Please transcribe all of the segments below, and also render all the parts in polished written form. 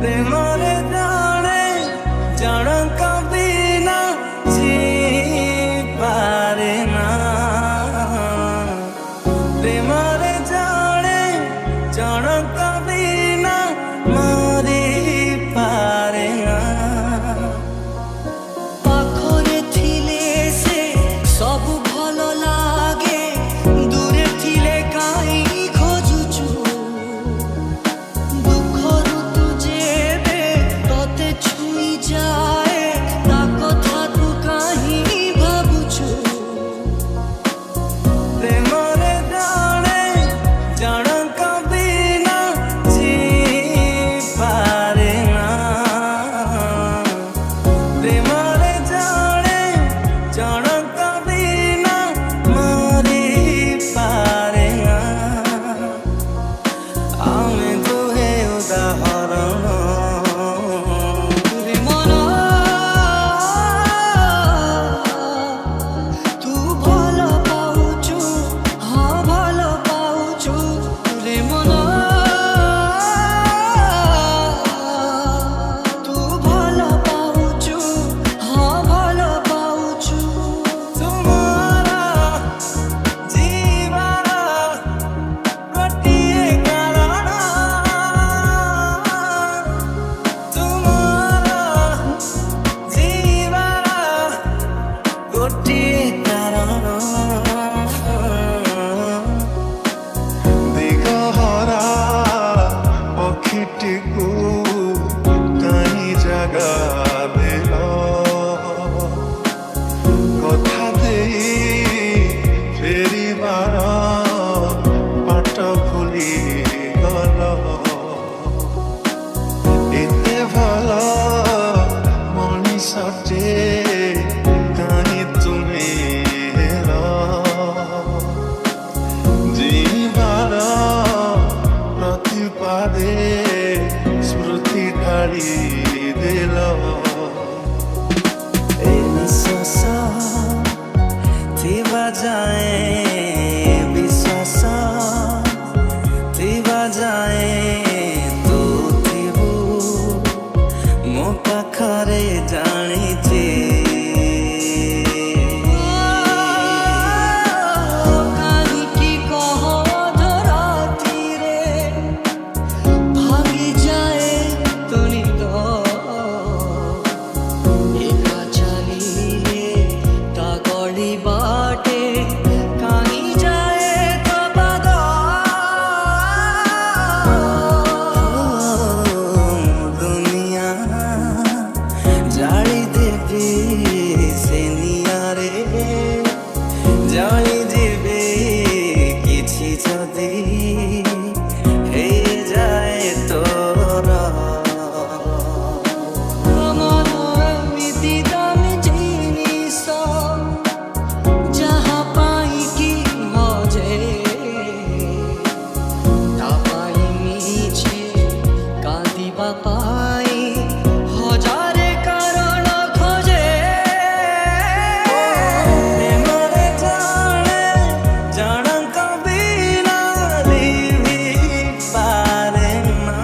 ପ୍ରେମରେ ଜଣେ ଜଣଙ୍କ ବିନା ଜିପାରେ ନା ପ୍ରେମରେ ଜଣେ ଜଣଙ୍କ ବିନା ମରିପାରେ ନା ପାଖରେ ଥିଲେ ସେ ସବୁ ଭଲ ଲାଗେ ଦୂରେ ଥିଲେ କାହିଁ ଖୋଜୁଛୁ ଦୁଃଖରୁ ତୁ ଯେବେ ତତେ ଛୁଇଁ ଯାଏ ତା କଥା ତୁ କାହିଁ ଭାବୁଛୁ ପ୍ରେମରେ ଜଣେ ଜଣଙ୍କ ବିନା ଜିପାରେ ନା ପ୍ରେମରେ ଜଣେ ଜଣଙ୍କ ବିନା ମରିପାରେ ନା ଆମେ ଦୁହେଁ ଉଦାହରଣ रे मन तू भल पाउछु हाँ भल पाउछु रे मन तू भल पाउछु हाँ भल पाउछु ତୁମର ଜୀବନ ଗୋଟିଏ କାରଣ ତୁମର ଜୀବନ ଗୋଟିଏ କାରଣ ଦିଗହରା ପକ୍ଷୀଟିକୁ କାହିଁ ଜାଗା ଦେଲ କଥା ଦେଇ ଫେରିବାର ବାଟ ଭୁଲିଗଲ ଏତେ ଭଲ ମଣିଷଟେ କାହିଁ ତୁମେ ହେଲ जीवार प्रतिपादे स्मृति ढाली देल ଏ ନିଶ୍ୱାସ ଥିବା ଯାଏ ବିଶ୍ୱାସ ଥିବା ଯାଏ ତୁ ଥିବୁ ମୋ ପାଖରେ ଜାଣିଛି କାହିଁକି କହ ଧରାତିରେ ଭାଙ୍ଗି ଯାଏ ତୋ ନିଦ ଏକା ଚାଲିଲେ ତା ଗଳି ବାଟେ କାହିଁ ଯାଏ ତୋ ପାଦ ଦୁନିଆ ଜାଳି ଦେବି ସେ ନିଆଁରେ ଜାଳି ଯିବି କିଛି ଯଦି ହେଇଯାଏ ତୋର আমার এমিতি দামি জিনিস যাহা পাই কি মজে তা পাই মিছে কাঁদিবা পাই হজারে কারণ খোঁজে ପ୍ରେମରେ ଜଣେ ଜଣଙ୍କ ବିନା ଲିଭିପାରେ ନା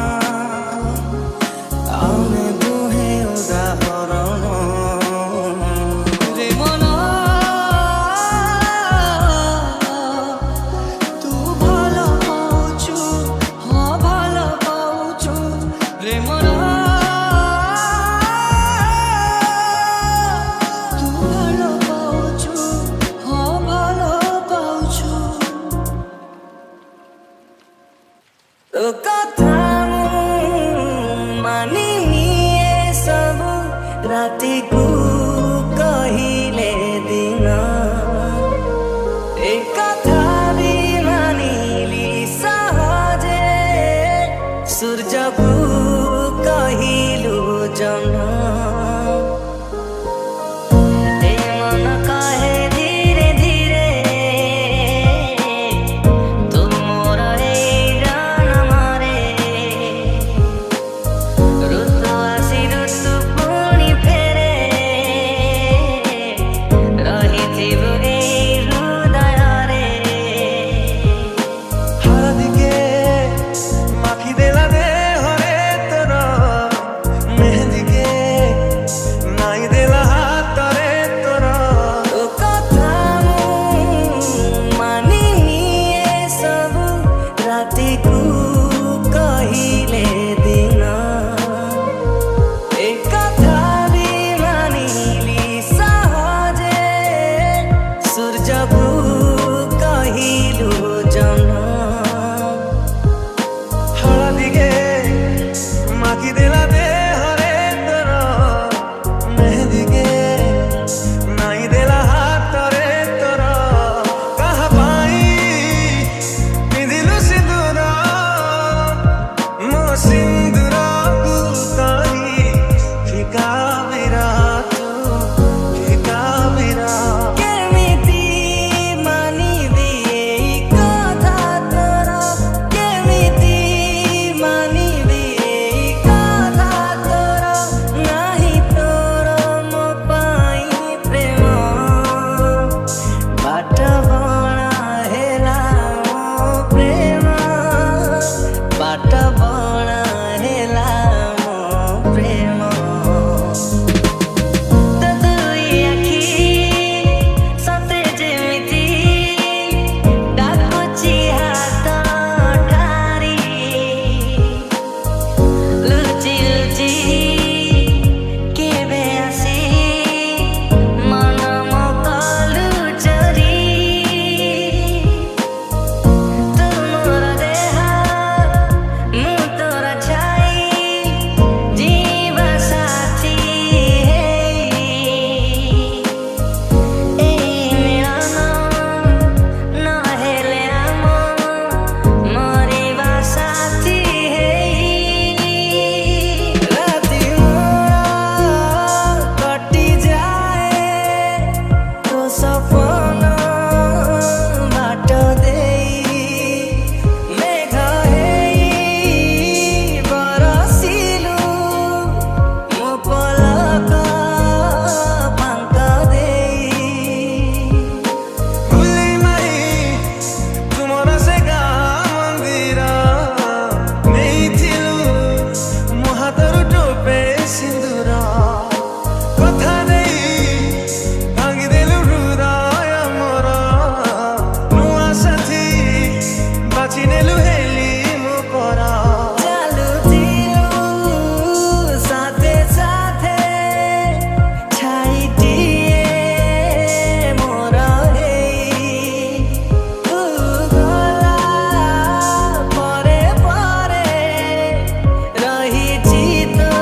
ଆମେ ଦୁହେଁ ଉଦାହରଣ रे मन तू भल पाउछु हाँ भल पाउछु रे मन तू भल पाउछु हाँ भल पाउछु ତୋ କଥା ମୁଁ ମାନିନି ଏସବୁ ରାତିକୁ କହିଲେ ଦିନ ଏ କଥା ବି ମାନିଲି ସହଜେ ସୂର୍ଯ୍ୟକୁ କହିଲୁ ଜହ୍ନ ଏ ମନ କହେ ଧୀରେ ଧୀରେ ତୁ ମୋର ଏଇ ଜନ୍ମରେ ଋତୁ ଆସି ଋତୁ ପୁଣି ଫେରେ ରହିଥିବୁ ଏଇ ହୃଦୟରେ हरदिके माखी देला देहरे तोर ସିନ୍ଦୁରକୁ ତରି ଫିକା ବିରାଟ ଫିକା ବିରାଟ କେମିତି ମାନିବି ଏଇ କଥା ତୋର କେମିତି ମାନିବି ଏଇ କଥା ତୋର ନାହିଁ ତୋର ମୋ ପାଇଁ ପ୍ରେମ ବାଟ ବଣା ହେଲା ମୋ ପ୍ରେମ ବାଟ ବଣା ହେଲା ମୋ ପ୍ରେମ ତୋ ଦୁଇ ଆଖି ସତେ ଯେମିତି ଡାକୁଛି ହାତ ଠାରି ଲୁଚି ଲୁଚି କେବେ ଆସି ମନ ମୋ କଲୁ ଚୋରି ତୁ ମୋର ଦେହ ମୁଁ ତୋର ଛାଇ ଯିବା ସାଥୀ ହେଇ ଏଇ ମିଳନ ନହେଲେ ଆମ ମରିବା ସାଥୀ ହେଇ ରାତି ମୋର କଟିଯାଏ ତୋ ସପନ ବାଟ ଦେଇ ମେଘ ହେଇ ବରସିଲୁ ମୋ ପଲକ ଫାଙ୍କ ଦେଇ ଭୁଲି ନାହିଁ ତୁମର ସେ ଗାଁ ମନ୍ଦିର ନେଇଥିଲୁ ମୋ ହାତରୁ ଟୋପେ ସିନ୍ଦୁର କଥା ଦେଇ ଭାଙ୍ଗିଦେଲୁ ହୃଦୟ ମୋର ନୂଆ ସାଥୀ ବାଛି ନେଲୁ ହେଲି ମୋ ପର ଚାଲୁଥିଲୁ ସାଥେ ସାଥେ ଛାଇଟିଏ ମୋର ହେଇ ତୁ ଗଲା ପରେ ପରେ ରହିଛି ତୋ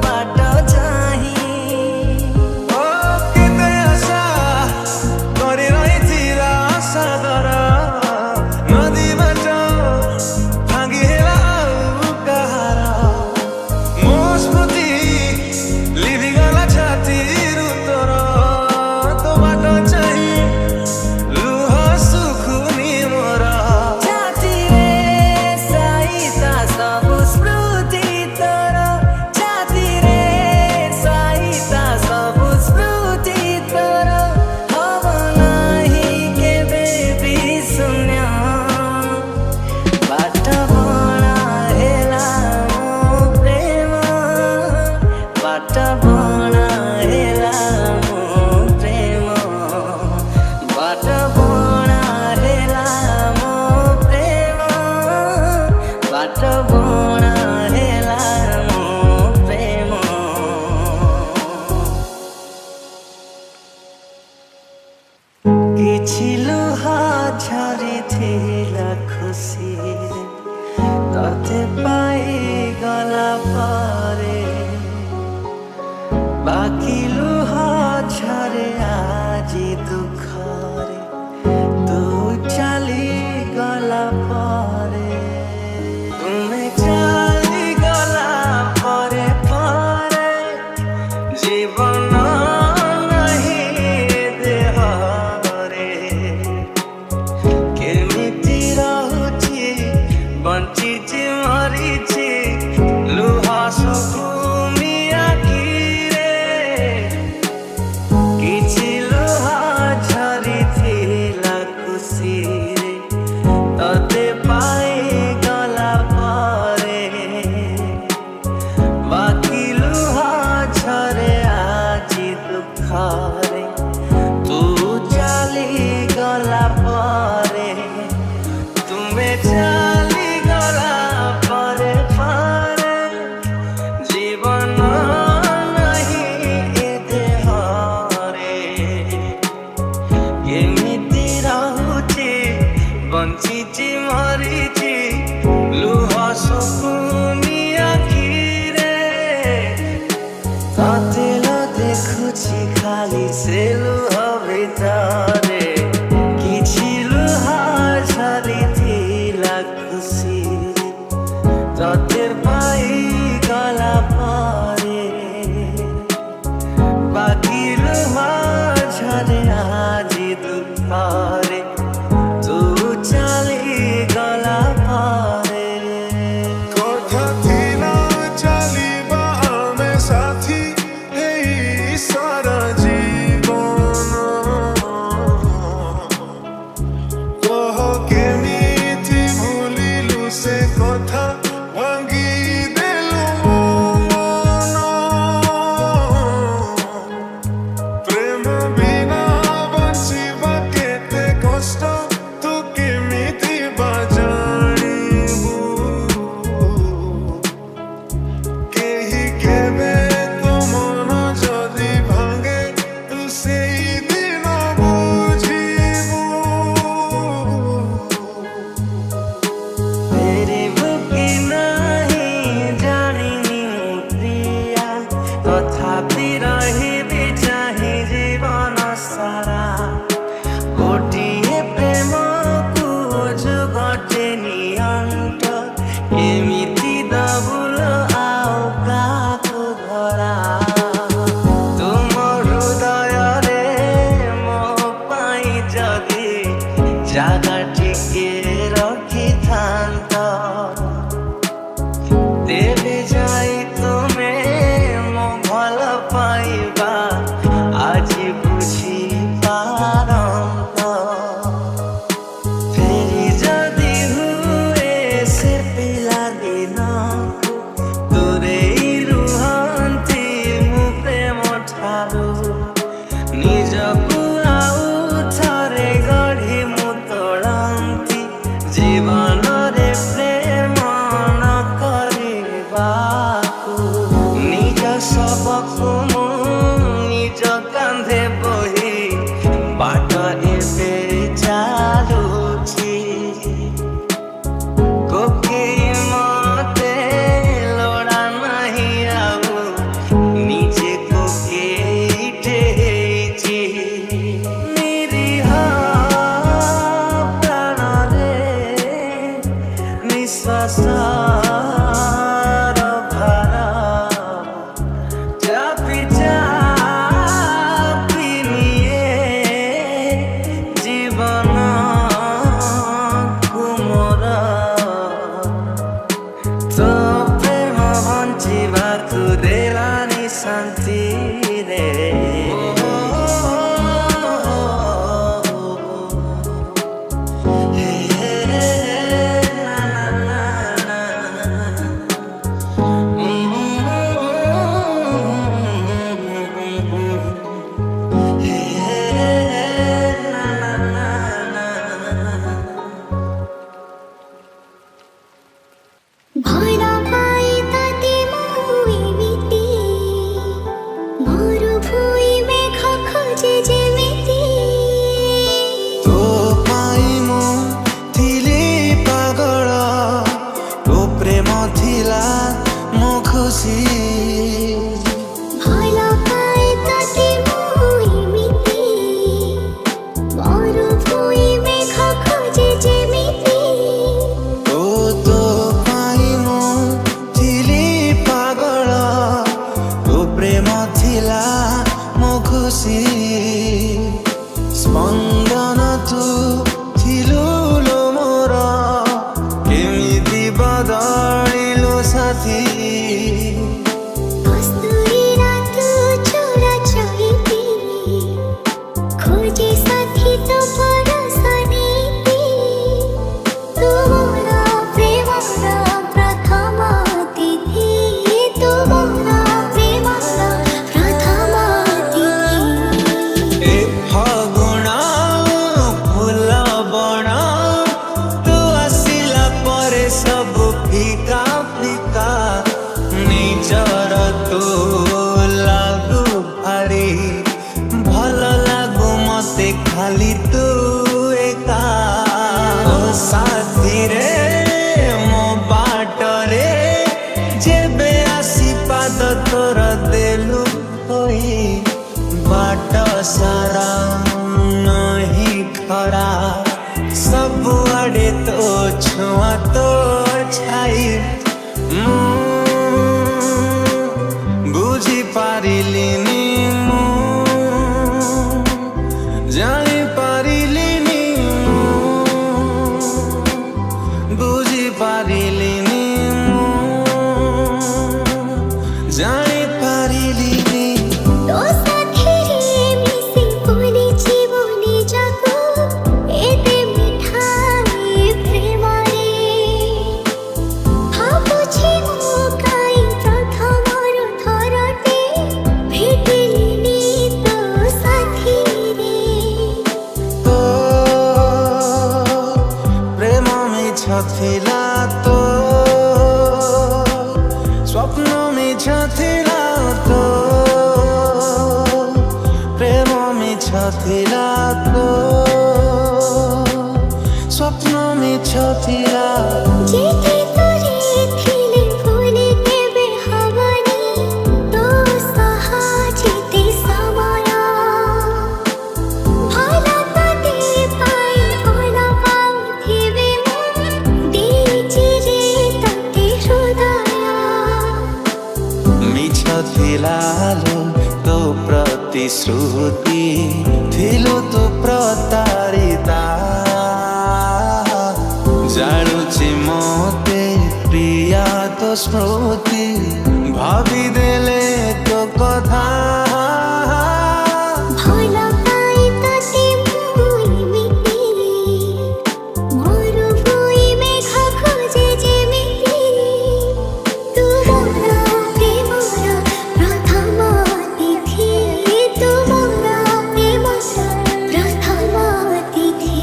ବାଟ ଚାହିଁ ଓ କେତେ ଆଶା କରି ରହିଥିଲା ସାଦର ନଦୀ ବାଟ ଭାଙ୍ଗି ହେଲା ଆଉ କାହାର ମୋ ସ୍ମୃତି ଲିଭିଗଲା ଛାତିରୁ ତୋର ତୋ ବାଟ ଚାହିଁ ଲୁହ ଶୁଖୁନି ମୋର ଛାତିରେ ସାଇତା ସବୁ ସ୍ମୃତି ତୋର ଛାତିରେ ସାଇତା ସବୁ ସ୍ମୃତି ତୋର ହବ ନାହିଁ କେବେ ବି ଶୂନ୍ୟ ବାଟ ବଣା ହେଲା ମୋ ପ୍ରେମ ବାଟ ବଣା ହେଲା ମୋ ପ୍ରେମ ବାଟ ବଣା ହେଲା ମୋ ପ୍ରେମ ବାଟ ବଣା ହେଲା ମୋ ପ୍ରେମ କିଛି ଲୁହ ଝରିଥିଲା ଖୁସିରେ ତତେ ପାଇଗଲା ପରେ ବାକି ଲୁହ ଝରେ ଆଜି ଦୁଃଖରେ ତୁ ଚାଲିଗଲା ପରେ ତୁମେ ଚାଲିଗଲା ପରେ ପରେ ଜୀବନ ନାହିଁ ଦେହରେ କେମିତି ରହୁଛି ବଞ୍ଚିଛି ମରି পাই গলা পরে বাকিলো ঝরে আজি দুঃখরে তু চালি গলা পরে কথা ଥିଲା ଚାଲିବା ଆମେ ସାଥୀ ଏଇ ସାରା ଜୀବନ କହ କେମିତି ଭୁଲିଲୁ ସେ କଥା ଭାଙ୍ଗି ଦେଲୁ ମୋ ମନ ପ୍ରେମ ବିନା ବଞ୍ଚିବା କେତେ କଷ୍ଟ ତୁ କେମିତି ବା ଜାଣିବୁ କେହି କେବେ ତୋ ମନ ଯଦି ଭାଙ୍ଗେ ତୁ ସେଇଦିନ ବୁଝିବୁ ଫେରିବୁ କି ନାହିଁ ଜାଣିନି ପ୍ରିୟା ତଥାପି ରହିବି ଚାହିଁ ଜୀବନ ସାରା ଗୋଟିଏ ପ୍ରେମକୁ ଯୁଗଟେ ନିଅଣ୍ଟ କେମିତି ଦବୁଲ ଆଉ କାହାକୁ ଧରା ତୁମ ହୃଦୟରେ ମୋ ପାଇଁ ଯଦି ଜାଗା ଟିକେ ରଖିଥାନ୍ତ ତେବେ ଯାଇ ତୁମେ ମୋ ଭଲ ପାଇବା ଆଜି ବୁଝି ପାରନ୍ତ ଫେରି ଯଦି ହୁଏ ସେ ପିଲାଦିନକୁ ଦୂରେଇ ରୁହନ୍ତି ମୁଁ ପ୍ରେମ ଠାରୁ ନିଜକୁ ଆଉ ଥରେ ଗଢ଼ି ମୁଁ ତୋଳନ୍ତି ଜୀବନରେ ପ୍ରେମ ନ କରିବାକୁ ନିଜ ଶବକୁ ମୁଁ ନିଜ କାନ୍ଧେ ବୋହି ବାଟ ଏବେ ଚାଲୁଛି କୋକେଇ ମତେ ଲୋଡ଼ା ନାହିଁ ଆଉ ନିଜେ କୋକେଇଟେ ହେଇଛି ନିରୀହ ପ୍ରାଣରେ ନିଶ୍ୱାସର ଭାର ଚାପି ଚାପି ନିଏ ଜୀବନକୁ ମୋର ତୋ ପ୍ରେମ ବଞ୍ଚିବାକୁ ଦେଲାନି ଶାନ୍ତିରେ ভয় পাই তাতে মই এমিতি মোর ভুই মেঘ খোঁজে যেমিতি ତୋ ପାଇଁ ମୁଁ ଥିଲି ପାଗଳ ତୋ ପ୍ରେମ ଥିଲା ମୋ ଖୁସି ভয় পাই তাতে মই এমিতি মোর ভুই মেঘ খোঁজে যেমিতি ତୋ ପାଇଁ ମୁଁ ଥିଲି ପାଗଳ ତୋ ପ୍ରେମ ଥିଲା ମୋ ଖୁସି ସ୍ପନ୍ଦନ ତୁ ଥିଲୁ ଲୋ ମୋର କେମିତି ବଦଳିଲୁ ସାଥୀ কস্তুরী রাত চোরা চাইতি খোঁজে সাথী তো পরশনীতি তুমরা প্রেমর প্রথম তিথি তুমরা প্রেমর প্রথম তিথি ଏ ଫଗୁଣ ଫୁଲ ବଣ ତୁ ଆସିଲା ପରେ ସବୁ ଫିକା ଫିକା ନିଜର ତୁ ଲାଗୁ ଭାରି ଭଲ ଲାଗୁ ମତେ ଖାଲି ତୁ ଏକା ଓ ସାଥିରେ ମୋ ବାଟରେ ଯେବେ ଆସି ପାଦ ତୋର ଦେଲୁ ହୋଇ बाट सारा नहीं खरा सब आड़े तो छुआ तो छाई ଥିଲାଲୋ ତୋ ପ୍ରତିଶ୍ରୁତି ଥିଲୁ ତୁ ପ୍ରତାରିତା ଜାଳୁଛି ମତେ ପ୍ରିୟା ତୋ ସ୍ମୃତି ଭାବିଦେଲେ ତୋ କଥା ଭଲ ପାଇ ତତେ ଭୁଲିବିନି ମୋର ବୁଇ ମେଘ ଖୋଜେ ଯେମିତି ତୁ ମୋର ପ୍ରେମର ପ୍ରଥମ ତିଥି ତୁ ମୋର ପ୍ରେମର ପ୍ରଥମ ତିଥି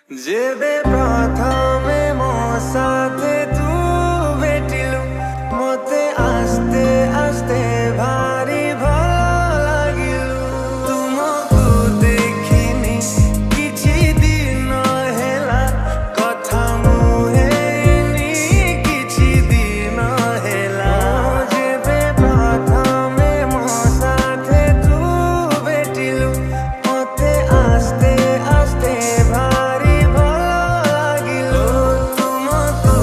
যেবে প্রথমে মো সাথে তু ভেটিলু মতে আস্তে আস্তে ভারি ভাল লাগিলু তুমকু দেখিনি কিছু দিন হেলা কথা মুহেনি কিছু দিন হেলা যেবে প্রথমে মো সাথে তু ভেটিলু মতে আস্তে আস্তে ভারি ভাল লাগিলু তুমকু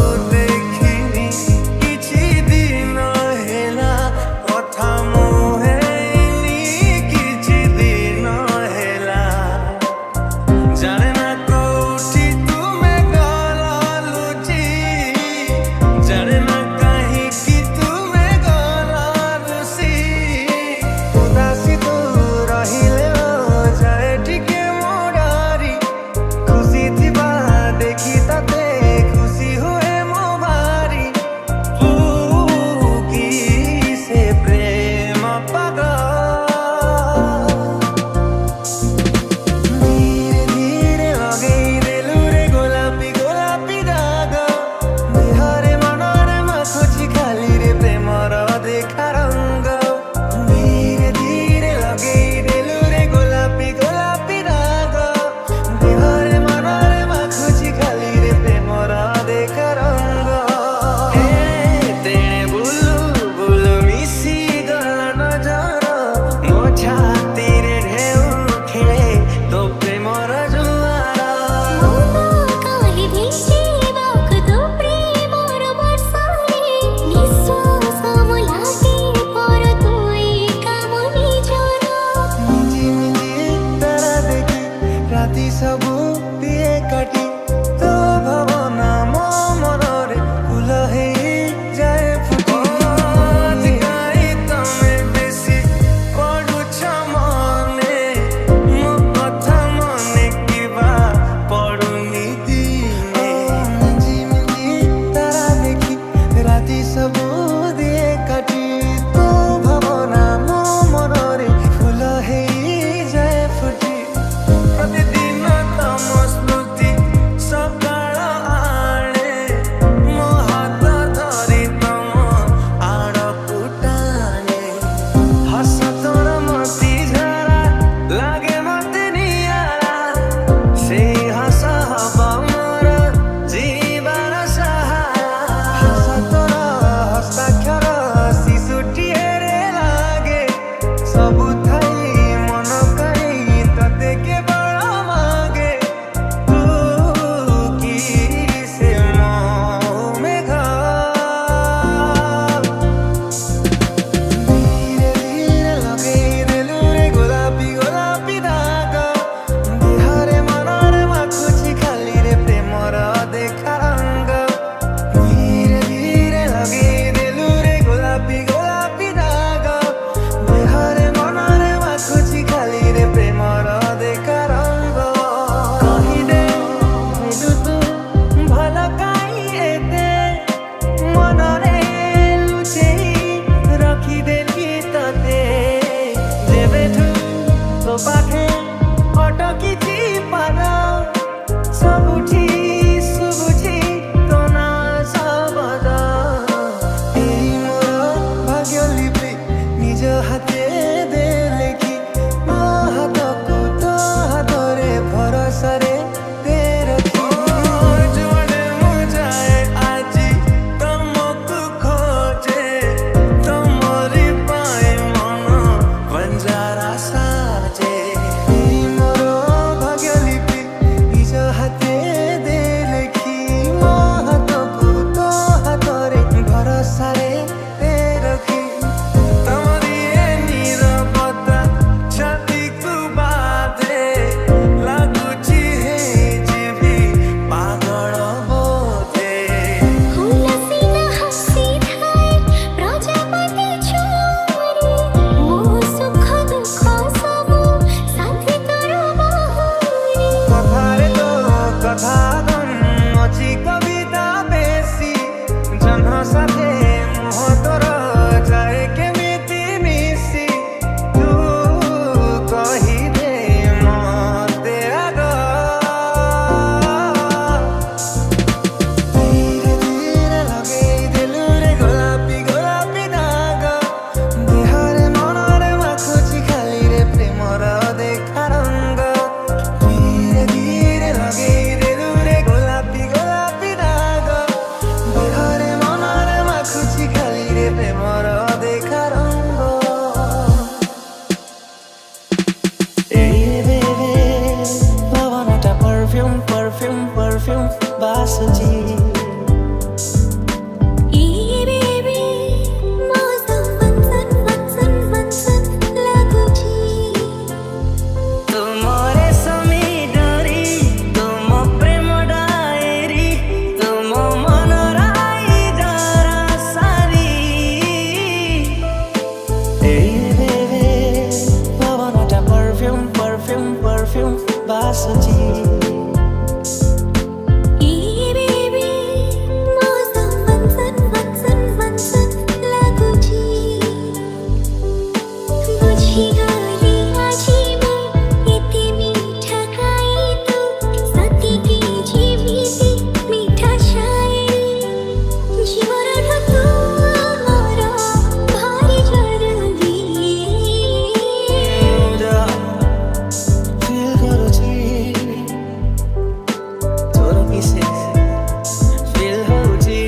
परफ्यूम परफ्यूम बासुची ये बेबी मौसम वंसन वंसन वंसन लागुची तुमरे समी डोरी तुम प्रेम डायरी तुम मनराई जरा सारी Hey baby पवनटा परफ्यूम परफ्यूम परफ्यूम बासुची ये बेबी मौसम वंसन वंसन वंसन लागुची बुझी गली आजी मो इथे मीठा खाई तू सती की जीविती मीठा शायरी जीवनर तू मोर भारी जरूरी Feel करुची तोर किसे feel होची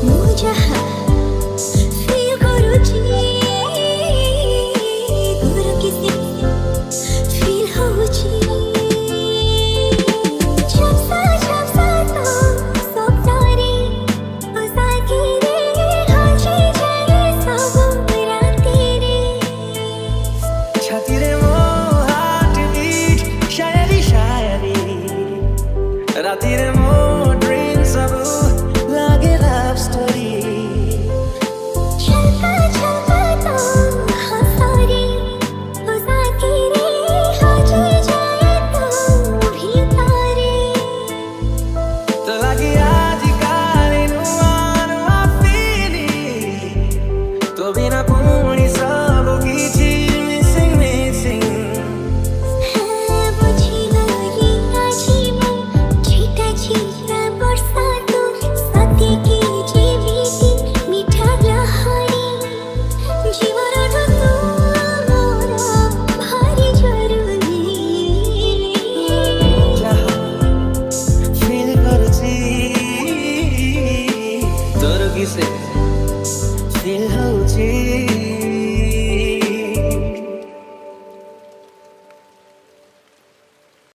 मुझे फील करुची दूर किसे फील होची छपसा तो स्वप्नारे साथी रे हाजी जाए सब राती रे छाती रे मो हार्ट बीट शायरी शायरी राती रे